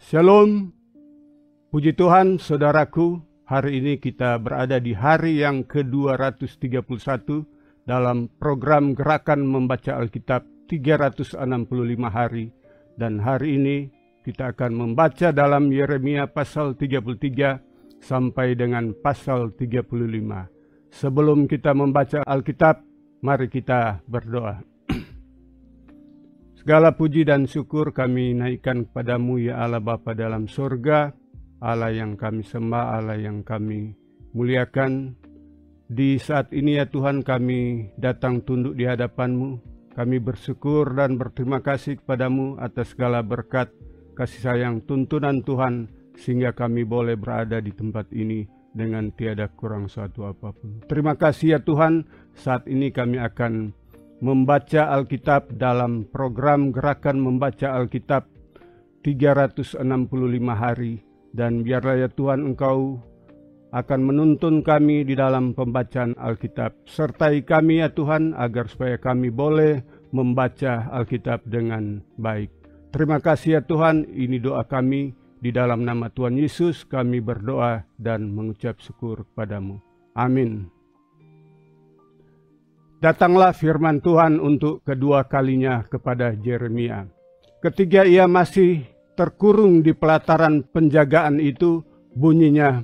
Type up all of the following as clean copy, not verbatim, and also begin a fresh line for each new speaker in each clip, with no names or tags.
Shalom, puji Tuhan saudaraku, hari ini kita berada di hari yang ke-231 dalam program Gerakan Membaca Alkitab 365 hari. Dan hari ini kita akan membaca dalam Yeremia pasal 33 sampai dengan pasal 35. Sebelum kita membaca Alkitab, mari kita berdoa. Segala puji dan syukur kami naikkan kepadamu ya Allah Bapa dalam surga, Allah yang kami sembah, Allah yang kami muliakan. Di saat ini ya Tuhan kami datang tunduk di hadapan-Mu. Kami bersyukur dan berterima kasih kepadamu atas segala berkat, kasih sayang, tuntunan Tuhan, sehingga kami boleh berada di tempat ini dengan tiada kurang suatu apapun. Terima kasih ya Tuhan, saat ini kami akan membaca Alkitab dalam program Gerakan Membaca Alkitab 365 hari. Dan biarlah ya Tuhan Engkau akan menuntun kami di dalam pembacaan Alkitab. Sertai kami ya Tuhan agar supaya kami boleh membaca Alkitab dengan baik. Terima kasih ya Tuhan, ini doa kami. Di dalam nama Tuhan Yesus kami berdoa dan mengucap syukur kepadamu. Amin. Datanglah firman Tuhan untuk kedua kalinya kepada Yeremia. Ketika ia masih terkurung di pelataran penjagaan itu, bunyinya,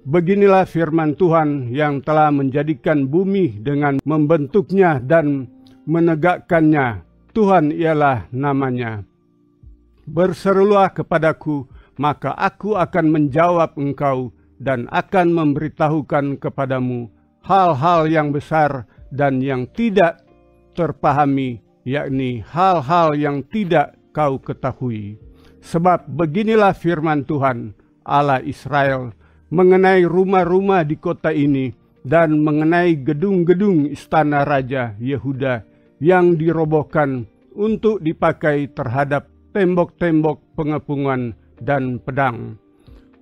"Beginilah firman Tuhan yang telah menjadikan bumi dengan membentuknya dan menegakkannya. Tuhan ialah namanya. Berserulah kepadaku, maka aku akan menjawab engkau dan akan memberitahukan kepadamu hal-hal yang besar dan yang tidak terpahami, yakni hal-hal yang tidak kau ketahui. Sebab beginilah firman Tuhan, Allah Israel, mengenai rumah-rumah di kota ini dan mengenai gedung-gedung istana Raja Yehuda yang dirobohkan untuk dipakai terhadap tembok-tembok pengepungan dan pedang.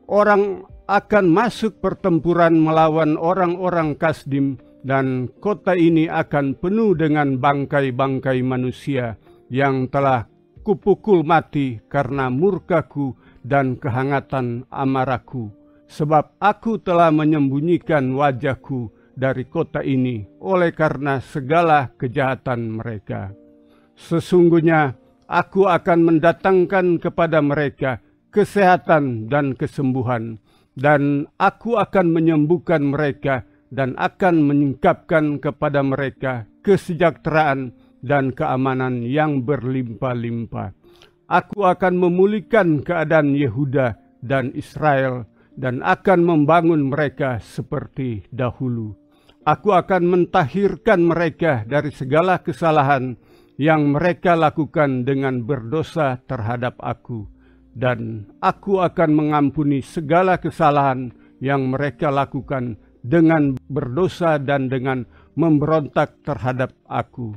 Orang akan masuk pertempuran melawan orang-orang Kasdim, dan kota ini akan penuh dengan bangkai-bangkai manusia yang telah kupukul mati karena murkaku dan kehangatan amarahku. Sebab aku telah menyembunyikan wajahku dari kota ini oleh karena segala kejahatan mereka. Sesungguhnya aku akan mendatangkan kepada mereka kesehatan dan kesembuhan, dan aku akan menyembuhkan mereka dan akan menyingkapkan kepada mereka kesejahteraan dan keamanan yang berlimpah-limpah. Aku akan memulihkan keadaan Yehuda dan Israel dan akan membangun mereka seperti dahulu. Aku akan mentahirkan mereka dari segala kesalahan yang mereka lakukan dengan berdosa terhadap aku. Dan aku akan mengampuni segala kesalahan yang mereka lakukan dengan berdosa dan dengan memberontak terhadap aku.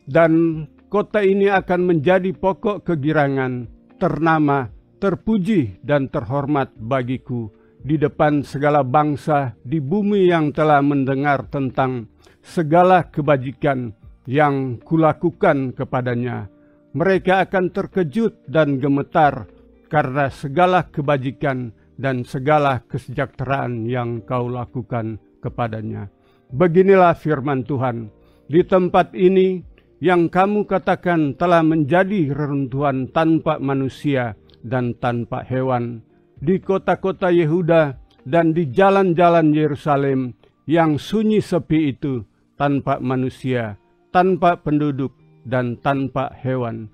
Dan kota ini akan menjadi pokok kegirangan, ternama, terpuji dan terhormat bagiku di depan segala bangsa di bumi yang telah mendengar tentang segala kebajikan yang kulakukan kepadanya. Mereka akan terkejut dan gemetar karena segala kebajikan dan segala kesejahteraan yang kau lakukan kepadanya. Beginilah firman Tuhan, di tempat ini yang kamu katakan telah menjadi reruntuhan tanpa manusia dan tanpa hewan, di kota-kota Yehuda dan di jalan-jalan Yerusalem yang sunyi sepi itu, tanpa manusia, tanpa penduduk, dan tanpa hewan,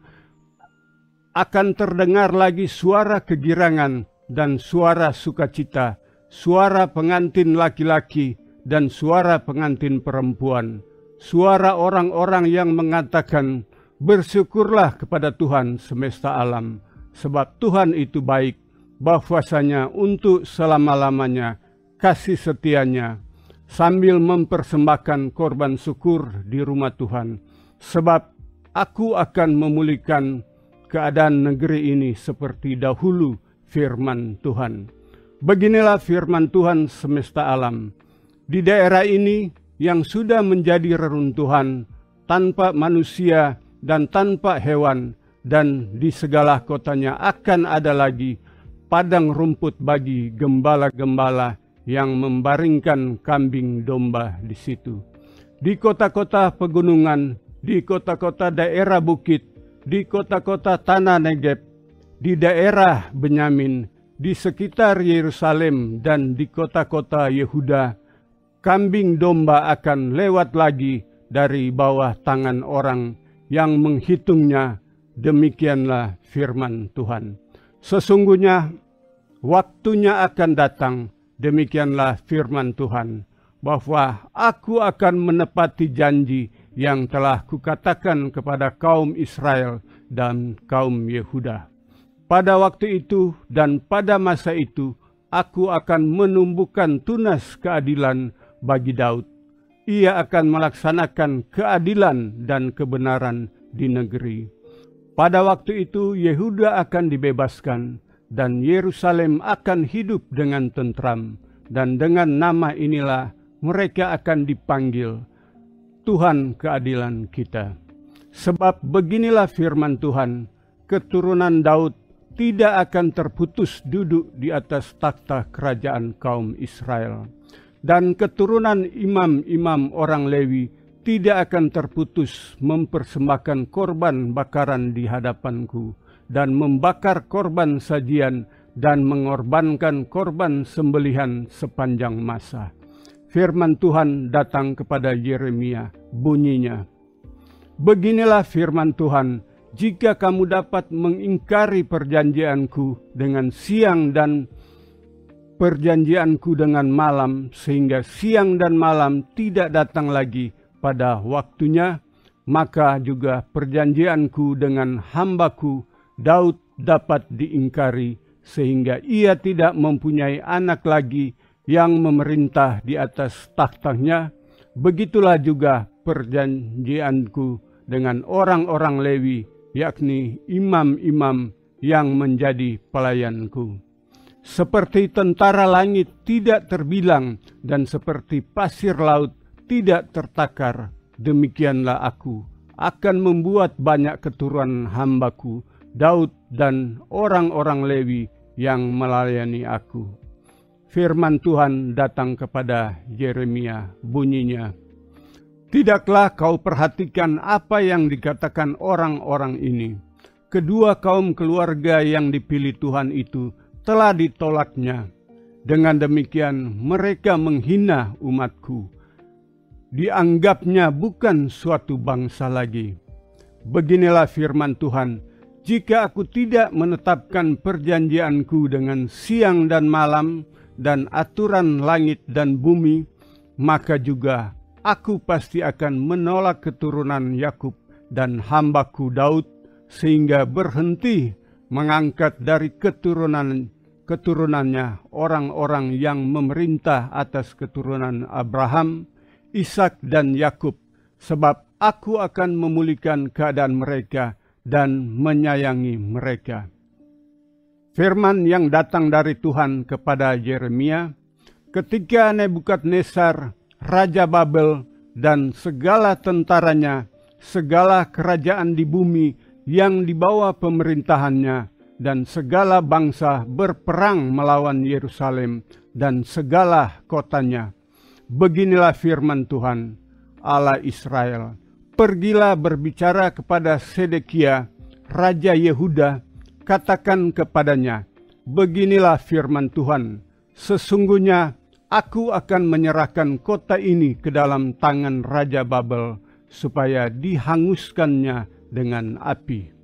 akan terdengar lagi suara kegirangan dan suara sukacita, suara pengantin laki-laki dan suara pengantin perempuan, suara orang-orang yang mengatakan, "Bersyukurlah kepada Tuhan semesta alam, sebab Tuhan itu baik, bahwasanya untuk selama-lamanya kasih setianya," sambil mempersembahkan korban syukur di rumah Tuhan. Sebab aku akan memulihkan keadaan negeri ini seperti dahulu, firman Tuhan. Beginilah firman Tuhan semesta alam. Di daerah ini yang sudah menjadi reruntuhan tanpa manusia dan tanpa hewan, dan di segala kotanya akan ada lagi padang rumput bagi gembala-gembala yang membaringkan kambing domba di situ. Di kota-kota pegunungan, di kota-kota daerah bukit, di kota-kota tanah Negeb, di daerah Benyamin, di sekitar Yerusalem dan di kota-kota Yehuda, kambing domba akan lewat lagi dari bawah tangan orang yang menghitungnya. Demikianlah firman Tuhan. Sesungguhnya waktunya akan datang, demikianlah firman Tuhan, bahwa aku akan menepati janji yang telah kukatakan kepada kaum Israel dan kaum Yehuda. Pada waktu itu dan pada masa itu, aku akan menumbuhkan tunas keadilan bagi Daud. Ia akan melaksanakan keadilan dan kebenaran di negeri. Pada waktu itu Yehuda akan dibebaskan dan Yerusalem akan hidup dengan tentram, dan dengan nama inilah mereka akan dipanggil Tuhan keadilan kita. Sebab beginilah firman Tuhan, keturunan Daud tidak akan terputus duduk di atas takhta kerajaan kaum Israel, dan keturunan imam-imam orang Lewi tidak akan terputus mempersembahkan korban bakaran di hadapanku, dan membakar korban sajian, dan mengorbankan korban sembelihan sepanjang masa. Firman Tuhan datang kepada Yeremia, bunyinya, beginilah firman Tuhan, jika kamu dapat mengingkari perjanjianku dengan siang dan perjanjianku dengan malam, sehingga siang dan malam tidak datang lagi pada waktunya, maka juga perjanjianku dengan hambaku Daud dapat diingkari, sehingga ia tidak mempunyai anak lagi yang memerintah di atas takhtanya. Begitulah juga perjanjianku dengan orang-orang Lewi, yakni imam-imam yang menjadi pelayanku. Seperti tentara langit tidak terbilang, dan seperti pasir laut tidak tertakar, demikianlah aku akan membuat banyak keturunan hambaku Daud dan orang-orang Lewi yang melayani aku. Firman Tuhan datang kepada Yeremia, bunyinya, tidaklah kau perhatikan apa yang dikatakan orang-orang ini. Kedua kaum keluarga yang dipilih Tuhan itu telah ditolaknya. Dengan demikian mereka menghina umatku. Dianggapnya bukan suatu bangsa lagi. Beginilah firman Tuhan, jika aku tidak menetapkan perjanjianku dengan siang dan malam dan aturan langit dan bumi, maka juga aku pasti akan menolak keturunan Yakub dan hambaku Daud, sehingga berhenti mengangkat dari keturunannya orang-orang yang memerintah atas keturunan Abraham, Ishak dan Yakub, sebab aku akan memulihkan keadaan mereka dan menyayangi mereka. Firman yang datang dari Tuhan kepada Yeremia, ketika Nebukadnezar, Raja Babel, dan segala tentaranya, segala kerajaan di bumi yang dibawa pemerintahannya, dan segala bangsa berperang melawan Yerusalem dan segala kotanya. Beginilah firman Tuhan, Allah Israel. Pergilah berbicara kepada Sedekia, Raja Yehuda, katakan kepadanya, beginilah firman Tuhan, sesungguhnya aku akan menyerahkan kota ini ke dalam tangan Raja Babel, supaya dihanguskannya dengan api.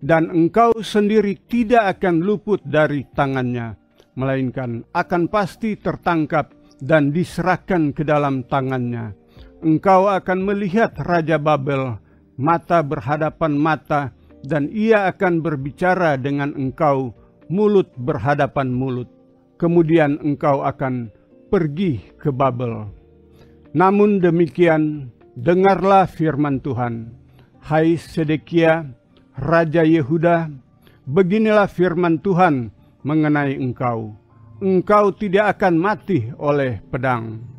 Dan engkau sendiri tidak akan luput dari tangannya, melainkan akan pasti tertangkap dan diserahkan ke dalam tangannya. Engkau akan melihat Raja Babel, mata berhadapan mata, dan ia akan berbicara dengan engkau, mulut berhadapan mulut. Kemudian engkau akan pergi ke Babel. Namun demikian, dengarlah firman Tuhan. Hai Sedekia, Raja Yehuda, beginilah firman Tuhan mengenai engkau. Engkau tidak akan mati oleh pedang.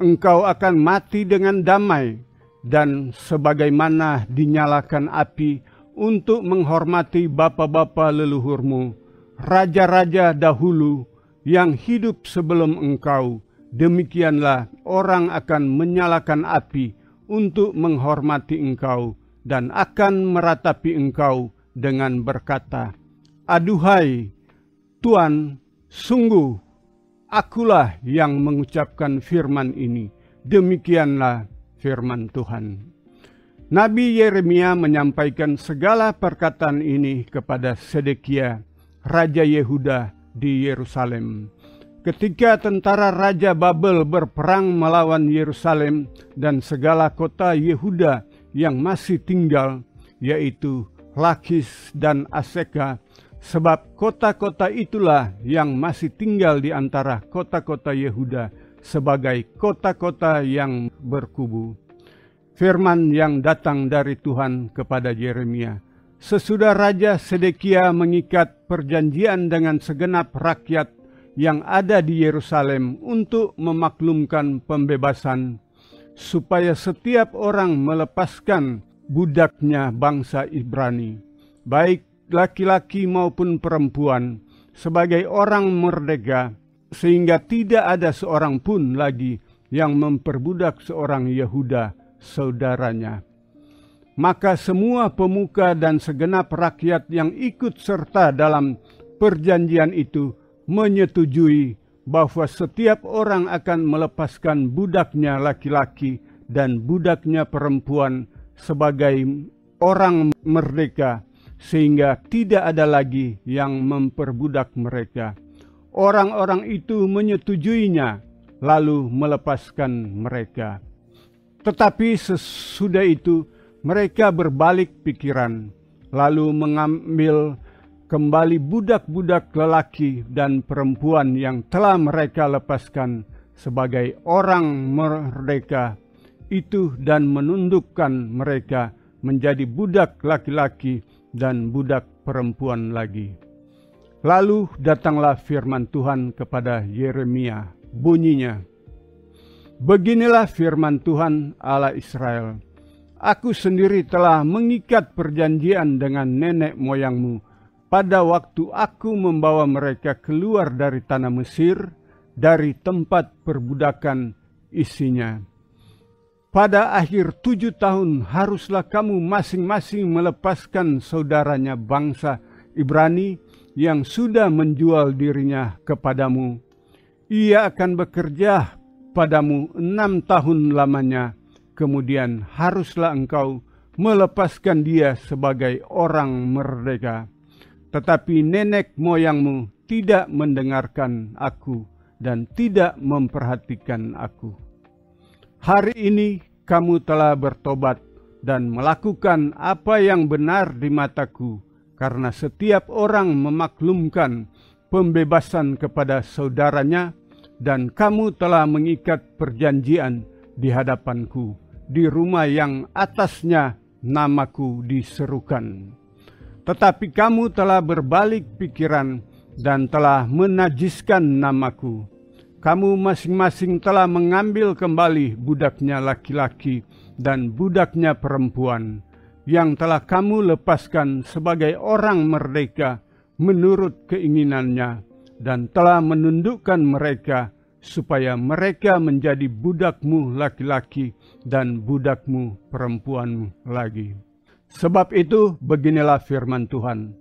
Engkau akan mati dengan damai, dan sebagaimana dinyalakan api untuk menghormati bapa-bapa leluhurmu, raja-raja dahulu yang hidup sebelum engkau. Demikianlah orang akan menyalakan api untuk menghormati engkau dan akan meratapi engkau dengan berkata, "Aduhai Tuan, sungguh akulah yang mengucapkan firman ini." Demikianlah firman Tuhan. Nabi Yeremia menyampaikan segala perkataan ini kepada Sedekia, Raja Yehuda di Yerusalem. Ketika tentara Raja Babel berperang melawan Yerusalem dan segala kota Yehuda yang masih tinggal, yaitu Lakis dan Aseka, sebab kota-kota itulah yang masih tinggal di antara kota-kota Yehuda sebagai kota-kota yang berkubu. Firman yang datang dari Tuhan kepada Yeremia. Sesudah Raja Sedekia mengikat perjanjian dengan segenap rakyat yang ada di Yerusalem untuk memaklumkan pembebasan, supaya setiap orang melepaskan budaknya bangsa Ibrani, baik laki-laki maupun perempuan, sebagai orang merdeka, sehingga tidak ada seorang pun lagi yang memperbudak seorang Yehuda saudaranya. Maka semua pemuka dan segenap rakyat yang ikut serta dalam perjanjian itu menyetujui bahwa setiap orang akan melepaskan budaknya laki-laki dan budaknya perempuan sebagai orang merdeka, sehingga tidak ada lagi yang memperbudak mereka. Orang-orang itu menyetujuinya, lalu melepaskan mereka. Tetapi sesudah itu mereka berbalik pikiran, lalu mengambil kembali budak-budak lelaki dan perempuan yang telah mereka lepaskan sebagai orang merdeka itu dan menundukkan mereka menjadi budak laki-laki dan budak perempuan lagi. Lalu datanglah firman Tuhan kepada Yeremia, bunyinya, "Beginilah firman Tuhan Allah Israel, Aku sendiri telah mengikat perjanjian dengan nenek moyangmu pada waktu aku membawa mereka keluar dari tanah Mesir, dari tempat perbudakan isinya. Pada akhir 7 tahun haruslah kamu masing-masing melepaskan saudaranya bangsa Ibrani yang sudah menjual dirinya kepadamu. Ia akan bekerja padamu 6 tahun lamanya, kemudian haruslah engkau melepaskan dia sebagai orang merdeka. Tetapi nenek moyangmu tidak mendengarkan aku dan tidak memperhatikan aku. Hari ini kamu telah bertobat dan melakukan apa yang benar di mataku, karena setiap orang memaklumkan pembebasan kepada saudaranya, dan kamu telah mengikat perjanjian di hadapanku di rumah yang atasnya namaku diserukan. Tetapi kamu telah berbalik pikiran dan telah menajiskan namaku. Kamu masing-masing telah mengambil kembali budaknya laki-laki dan budaknya perempuan yang telah kamu lepaskan sebagai orang merdeka menurut keinginannya, dan telah menundukkan mereka supaya mereka menjadi budakmu laki-laki dan budakmu perempuan lagi. Sebab itu beginilah firman Tuhan,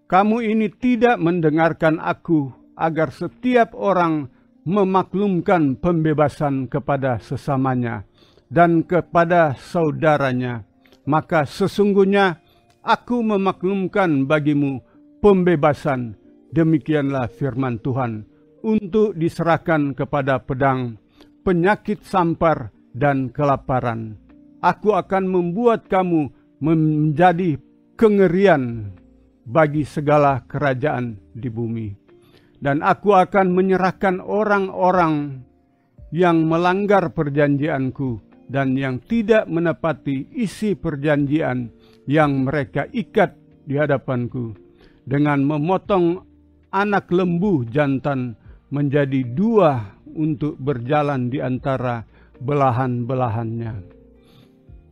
kamu ini tidak mendengarkan aku agar setiap orang memaklumkan pembebasan kepada sesamanya dan kepada saudaranya, maka sesungguhnya aku memaklumkan bagimu pembebasan, demikianlah firman Tuhan, untuk diserahkan kepada pedang, penyakit sampar, dan kelaparan. Aku akan membuat kamu menjadi kengerian bagi segala kerajaan di bumi. Dan aku akan menyerahkan orang-orang yang melanggar perjanjianku dan yang tidak menepati isi perjanjian yang mereka ikat di hadapanku, dengan memotong anak lembu jantan menjadi 2 untuk berjalan di antara belahan-belahannya.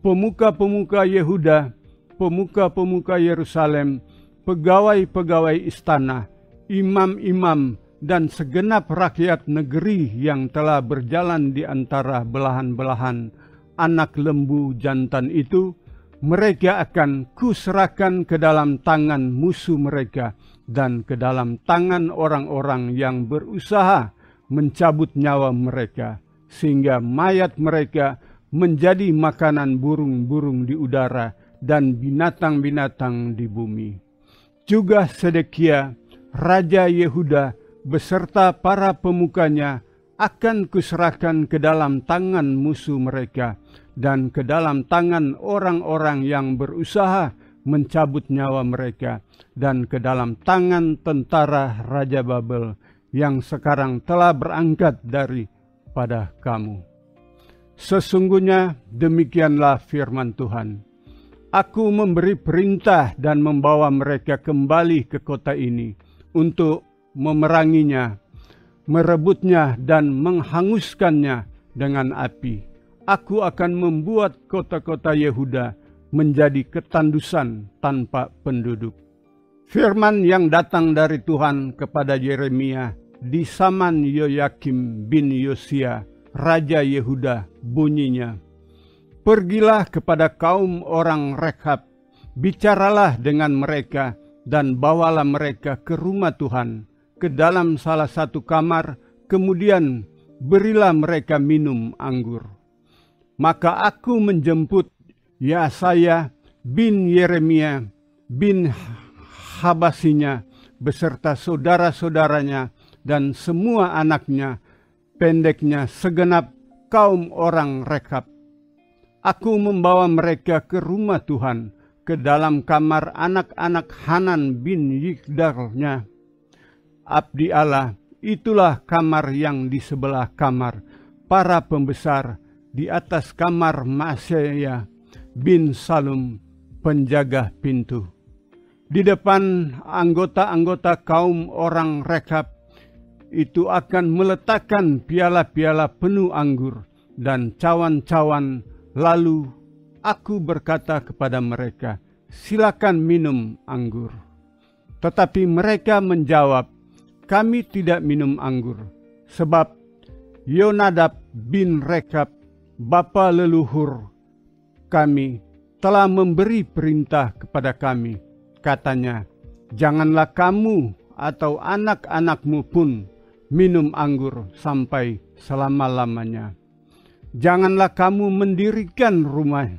Pemuka-pemuka Yehuda pemuka-pemuka Yerusalem, pegawai-pegawai istana, imam-imam, dan segenap rakyat negeri yang telah berjalan di antara belahan-belahan anak lembu jantan itu, mereka akan kuserahkan ke dalam tangan musuh mereka dan ke dalam tangan orang-orang yang berusaha mencabut nyawa mereka, sehingga mayat mereka menjadi makanan burung-burung di udara dan binatang-binatang di bumi. Juga Sedekia, Raja Yehuda, beserta para pemukanya akan kuserahkan ke dalam tangan musuh mereka dan ke dalam tangan orang-orang yang berusaha mencabut nyawa mereka dan ke dalam tangan tentara Raja Babel yang sekarang telah berangkat daripada kamu. Sesungguhnya demikianlah firman Tuhan. Aku memberi perintah dan membawa mereka kembali ke kota ini untuk memeranginya, merebutnya dan menghanguskannya dengan api. Aku akan membuat kota-kota Yehuda menjadi ketandusan tanpa penduduk. Firman yang datang dari Tuhan kepada Yeremia di zaman Yoyakim bin Yosia, Raja Yehuda, bunyinya, "Pergilah kepada kaum orang Rekhab, bicaralah dengan mereka dan bawalah mereka ke rumah Tuhan, ke dalam salah satu kamar, kemudian berilah mereka minum anggur." Maka aku menjemput Yesaya bin Yeremia bin Habasinya beserta saudara-saudaranya dan semua anaknya, pendeknya segenap kaum orang Rekhab. Aku membawa mereka ke rumah Tuhan, ke dalam kamar anak-anak Hanan bin Yigdalnya, abdi Allah. Itulah kamar yang di sebelah kamar para pembesar, di atas kamar Maaseya bin Salum, penjaga pintu. Di depan anggota-anggota kaum orang Rekhab itu akan meletakkan piala-piala penuh anggur dan cawan-cawan. Lalu aku berkata kepada mereka, "Silakan minum anggur." Tetapi mereka menjawab, "Kami tidak minum anggur, sebab Yonadab bin Rekab, bapa leluhur kami, telah memberi perintah kepada kami. Katanya, janganlah kamu atau anak-anakmu pun minum anggur sampai selama-lamanya. Janganlah kamu mendirikan rumah,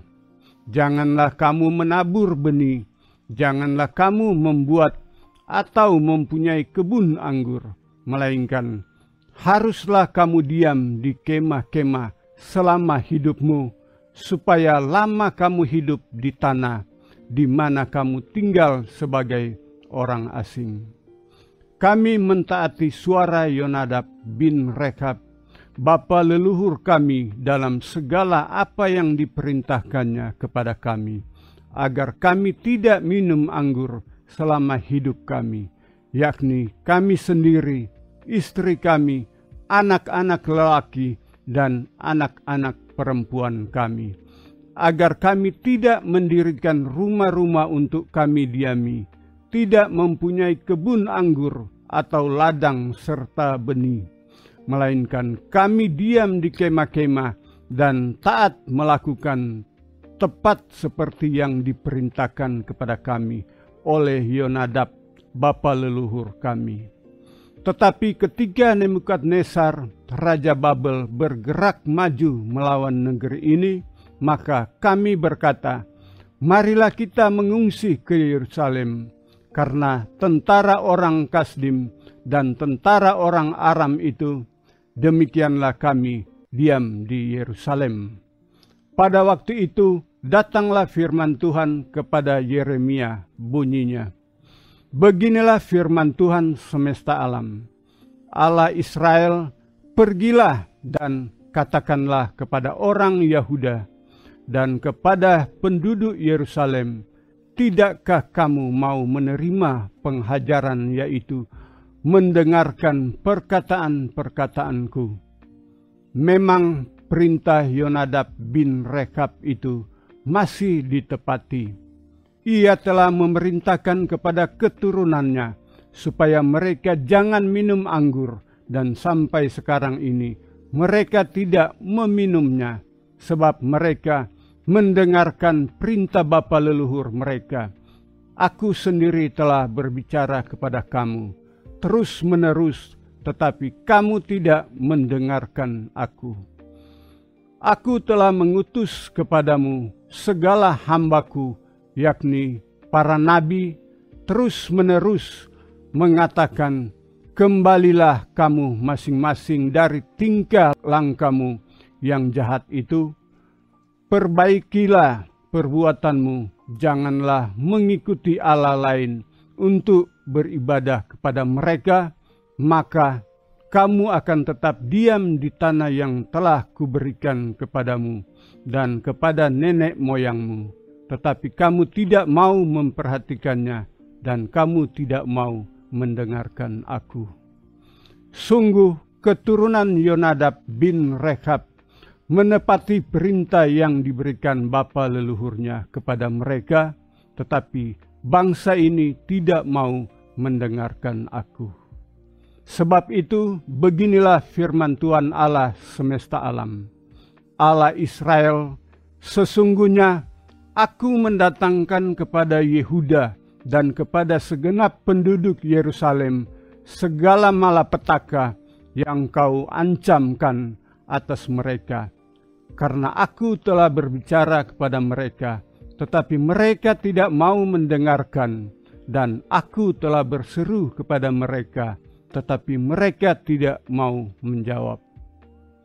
janganlah kamu menabur benih, janganlah kamu membuat atau mempunyai kebun anggur, melainkan haruslah kamu diam di kemah-kemah selama hidupmu, supaya lama kamu hidup di tanah di mana kamu tinggal sebagai orang asing." Kami mentaati suara Yonadab bin Rekab, bapa leluhur kami, dalam segala apa yang diperintahkannya kepada kami, agar kami tidak minum anggur selama hidup kami, yakni kami sendiri, istri kami, anak-anak lelaki, dan anak-anak perempuan kami, agar kami tidak mendirikan rumah-rumah untuk kami diami, tidak mempunyai kebun anggur atau ladang serta benih, melainkan kami diam di kemah-kemah dan taat melakukan tepat seperti yang diperintahkan kepada kami oleh Yonadab, bapa leluhur kami. Tetapi ketika Nebukadnezar, Raja Babel, bergerak maju melawan negeri ini, maka kami berkata, "Marilah kita mengungsi ke Yerusalem, karena tentara orang Kasdim dan tentara orang Aram itu." Demikianlah kami diam di Yerusalem. Pada waktu itu datanglah firman Tuhan kepada Yeremia, bunyinya, "Beginilah firman Tuhan semesta alam, Allah Israel, pergilah dan katakanlah kepada orang Yahuda dan kepada penduduk Yerusalem, tidakkah kamu mau menerima penghajaran, yaitu mendengarkan perkataan-perkataanku?" Memang perintah Yonadab bin Rekab itu masih ditepati. Ia telah memerintahkan kepada keturunannya supaya mereka jangan minum anggur, dan sampai sekarang ini mereka tidak meminumnya, sebab mereka mendengarkan perintah bapa leluhur mereka. Aku sendiri telah berbicara kepada kamu terus menerus, tetapi kamu tidak mendengarkan aku. Aku telah mengutus kepadamu segala hambaku, yakni para nabi, terus menerus mengatakan, kembalilah kamu masing-masing dari tingkah langkahmu yang jahat itu, perbaikilah perbuatanmu, janganlah mengikuti Allah lain untuk beribadah kepada mereka, maka kamu akan tetap diam di tanah yang telah kuberikan kepadamu dan kepada nenek moyangmu. Tetapi kamu tidak mau memperhatikannya, dan kamu tidak mau mendengarkan aku. Sungguh keturunan Yonadab bin Rechab menepati perintah yang diberikan bapa leluhurnya kepada mereka, tetapi bangsa ini tidak mau mendengarkan aku. Sebab itu, beginilah firman Tuhan Allah semesta alam, Allah Israel, sesungguhnya aku mendatangkan kepada Yehuda dan kepada segenap penduduk Yerusalem segala malapetaka yang kau ancamkan atas mereka. Karena aku telah berbicara kepada mereka, tetapi mereka tidak mau mendengarkan, dan aku telah berseru kepada mereka, tetapi mereka tidak mau menjawab.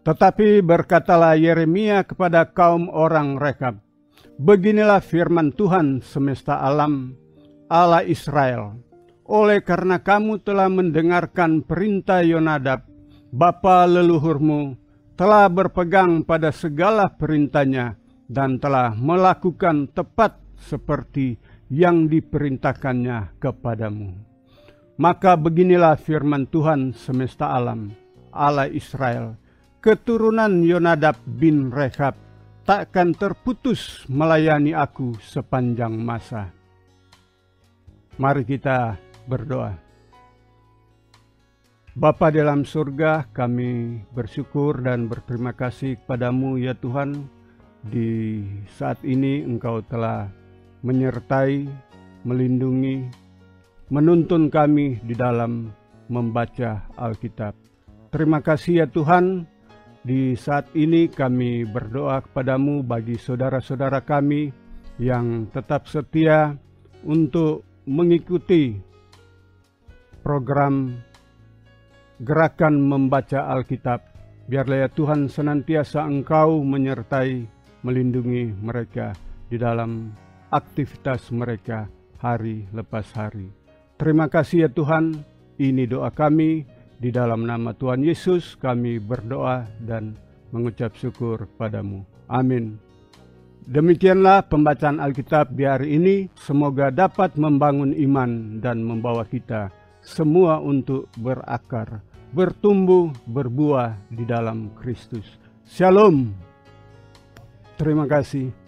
Tetapi berkatalah Yeremia kepada kaum orang Rekab, beginilah firman Tuhan semesta alam, Allah Israel, oleh karena kamu telah mendengarkan perintah Yonadab, bapa leluhurmu, telah berpegang pada segala perintahnya, dan telah melakukan tepat seperti yang diperintahkannya kepadamu. Maka beginilah firman Tuhan semesta alam, Allah Israel, keturunan Yonadab bin Rechab takkan terputus melayani aku sepanjang masa. Mari kita berdoa. Bapa dalam surga, kami bersyukur dan berterima kasih kepadamu ya Tuhan. Di saat ini Engkau telah menyertai, melindungi, menuntun kami di dalam membaca Alkitab. Terima kasih ya Tuhan. Di saat ini kami berdoa kepadamu bagi saudara-saudara kami yang tetap setia untuk mengikuti program Gerakan Membaca Alkitab. Biarlah ya Tuhan senantiasa Engkau menyertai, melindungi mereka di dalam aktivitas mereka hari lepas hari. Terima kasih ya Tuhan, ini doa kami, di dalam nama Tuhan Yesus kami berdoa dan mengucap syukur padamu. Amin. Demikianlah pembacaan Alkitab di hari ini, semoga dapat membangun iman dan membawa kita semua untuk berakar, bertumbuh, berbuah di dalam Kristus. Shalom. Terima kasih.